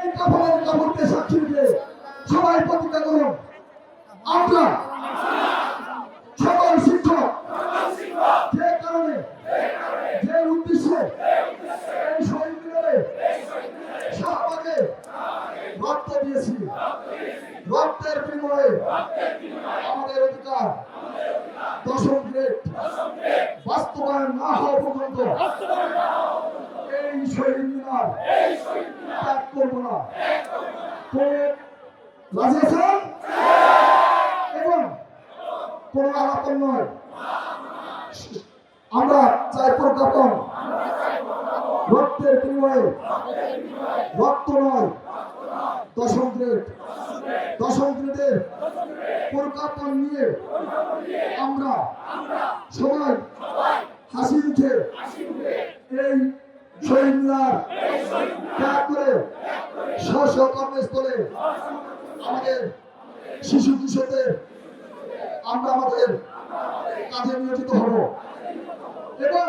এই কাপড়কে সাক্ষী রেখে সবাই প্রতিজ্ঞা করুন, আমরা সকল শিক্ষক যে কারণে যে উদ্দেশ্যে এই শহীদ মিনারে শাহবাগে রক্ত দিয়েছি, রক্তের বিনিময়ে আমাদের অধিকার 10ম গ্রেড বাস্তবায়ন না হওয়া পর্যন্ত এই শহীদ মিনার ত্যাগ করবো না। রাজি আছেন? এবং কোন আলাপন নয়, আমরা চাই প্রজ্ঞাপন, রক্তের বিনিময়ে, রক্ত নয়, 10ম গ্রেড, 10ম গ্রেডের প্রজ্ঞাপন নিয়ে আমরা সবাই হাসি মুখে এই শহীদ মিনার ত্যাগ করে স্ব কর্মস্থলে আমাদের শিশু কিশোরদের আমরা আমাদের কাজে নিয়োজিত হব এবং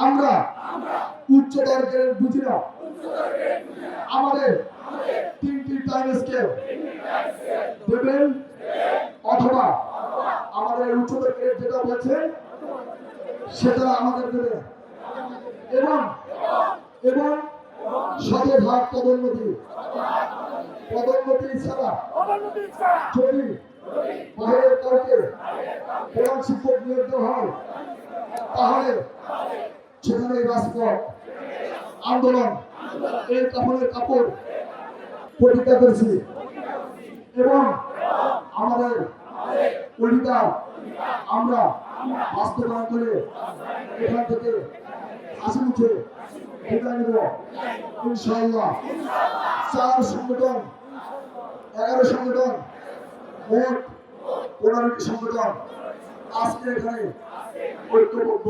আমরা উচ্চতর গ্রেড বুঝি না, আমাদের 3টি টাইম স্কেল দেবেন অথবা আমাদের উচ্চতর গ্রেড যেটা বলছে সেটা আমাদের দেবে এবং এবং শতভাগ পদোন্নতি ছাড়া যদি বাইরের কাউকে প্রধান শিক্ষক নিয়োগ দেওয়া হয় তাহলে সেখানে রাজপথ আন্দোলন এই কাপড়ের কাপড় প্রতিজ্ঞা করেছি এবং আমাদের অধিকার আমরা বাস্তবায়ন করে এখান থেকে হাসি মুখে বিদায় নেব ইনশাআল্লাহ। 4 সংগঠন 11 সংগঠন মোট 15টি সংগঠন আজকে এখানে ঐক্যবদ্ধ।